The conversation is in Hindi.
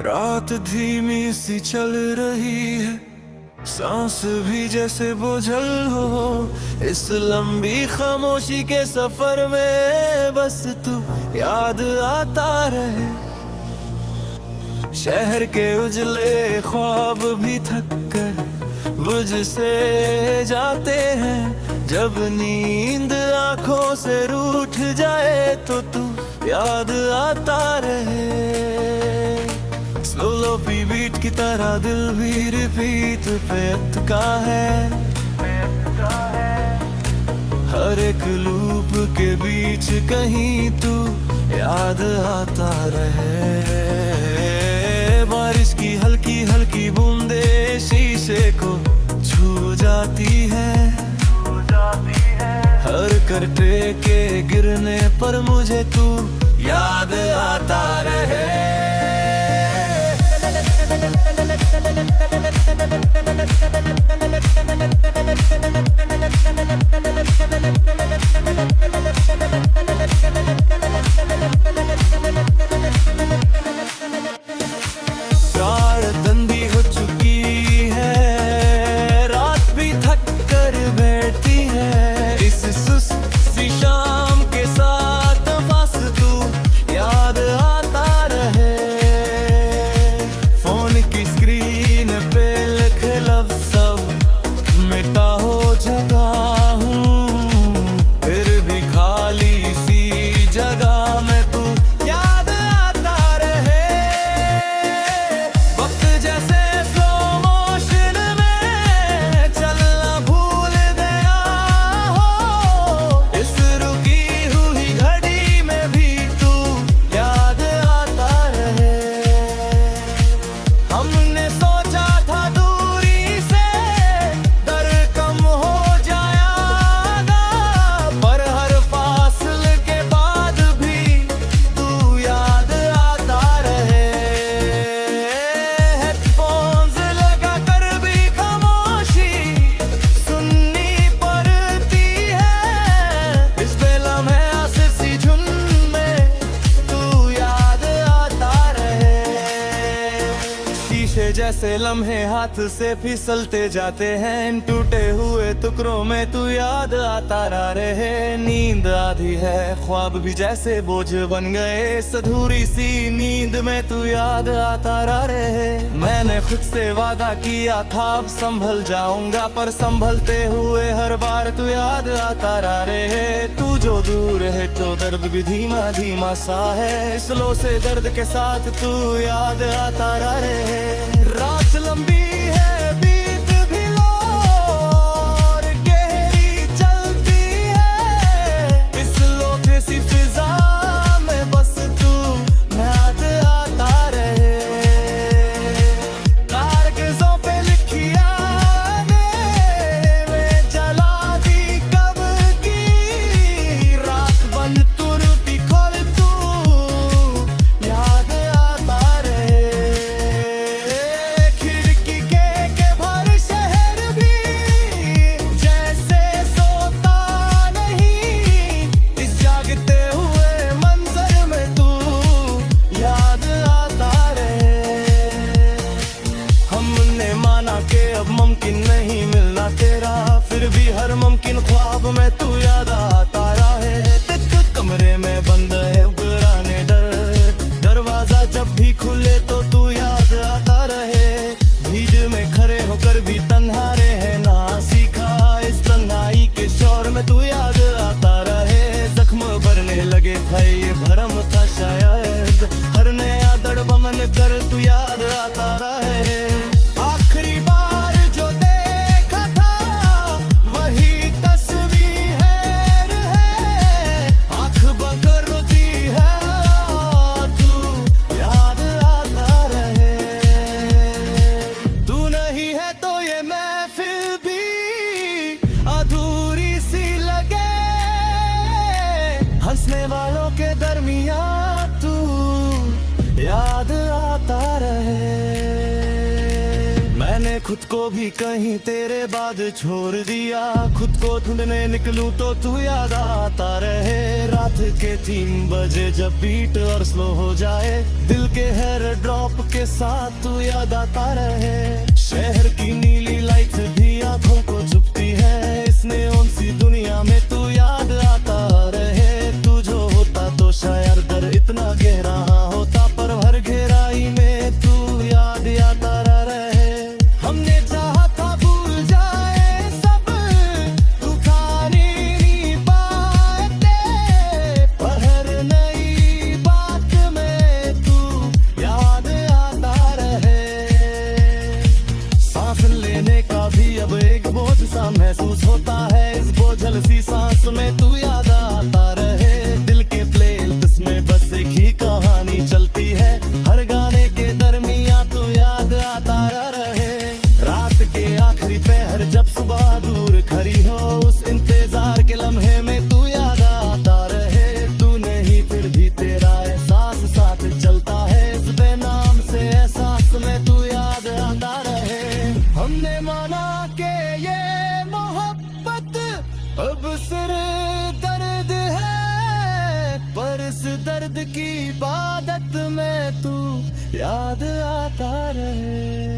रात धीमी सी चल रही है, सांस भी जैसे बोझल हो। इस लंबी खामोशी के सफर में बस तू याद आता रहे। शहर के उजले ख्वाब भी थक कर बुझ से जाते हैं। जब नींद आंखों से रूठ जाए तो तू याद आता रहे। स्लो बीट की तरह दिल भी रिपीट पे अटका है। हर एक लूप के बीच कहीं तू याद आता रहे। बारिश की हल्की हल्की बूंदे शीशे को छू जाती है। हर करते के गिरने पर मुझे तू याद आता रहे। रात हो चुकी है, रात भी थक कर बैठती है। इस सुस्त सी शाम के साथ बस तू याद आता रहे। फोन की स्क्रीन पे लिखे लफ्ज़ सब मिटा हो चुका हूँ, फिर भी खाली सी जगह में तू याद आता रहे। वक्त जैसे स्लो मोशन में चलना भूल गया हो। इस रुकी हुई घड़ी में भी तू याद आता रहे। हमने सोचा था दूरी से दर कम हो जाएगा, पर हर फासले के बाद भी तू याद आता रहे। हेडफोन्स लगा कर भी खामोशी सुननी पड़ती है। इस बेलम्हे सी झुंड में तू याद आता रहे। शीशे जैसे लम्हे हाथ से फिसलते जाते हैं। इन टूटे हुए टुकड़ों में तू याद आता रहे। नींद आधी है, ख्वाब भी जैसे बोझ बन गए। इस अधूरी सी नींद में तू याद आता रहे। मैंने खुद से वादा किया था अब संभल जाऊंगा, पर संभलते हुए हर बार तू याद आता रहे। तू जो दूर है तो दर्द भी धीमा धीमा सा है। स्लो से दर्द के साथ तू याद आता रहे। रात लंबी है, बीत भी लो और गहरी चलती है। इस लोटे सी फिजा में बस तू याद आता रहे। कागजों पे लिखी यादें मैं जला दी कब की। रात बंद तुरती खोल तू याद आता रहे। खिड़की के भर शहर भी जैसे सोता नहीं। इस जागते हुए मंजर में तू याद आता रहे। हमने माना कि अब मुमकिन नहीं मिलना तेरा, फिर भी हर मुमकिन ख्वाब में तू याद आता रहे। तक कमरे में बंद है उगराने डर, दरवाजा जब भी खुले तो तू याद आता रहे। भीड़ में खड़े होकर भी तन्हा रहना सीखा। इस तन्हाई के शोर में तू याद आता रहे। जख्म भरने लगे थे, ये भरम था शायद। हर नया दड़बमन कर तू याद आता रहे। आखिरी बार जो देखा था वही तस्वीर है। आँख बंद रोती है, तू याद आता रहे। तू नहीं है तो ये महफिल भी अधूरी सी लगे। हंसने वालों के दरमियान खुद को भी कहीं तेरे बाद छोड़ दिया, खुद को ढूंढने निकलूं तो तू याद आता रहे। रात के 3 बजे जब बीट और स्लो हो जाए, दिल के हेयर ड्रॉप के साथ तू याद आता रहे। शहर की नीली लाइट भी आंखों को चुभती है, इस नेओन सी दुनिया में तू याद आता रहे। तू जो होता तो शायद दर इतना गहरा होता, पर हर गहराई में तू याद आता रहे। हमने चाहा था भूल जाए सब, तू खाने नहीं पाते, पर हर नई बात में तू याद आता रहे। सांस लेने का भी अब एक बोझ सा महसूस होता है, इस बोझल सी सांस में तू याद आता रहे। दिल के प्लेलिस्ट में बस एक ही कहानी चलती है, हर गाने के दरमियां तू याद आता रहे। रात के आखिरी पहर जब सुबह दूर खड़ी हो, उस इंतजार के लम्हे में तू याद आता रहे। तू नहीं फिर भी तेरा एहसास साथ चलता है, इस बेनाम से एहसास में तू याद आता रहे। हमने माना के ये मोहब्बत अब सिर दर्द है, पर इस दर्द की इबादत में तू याद आता रहे।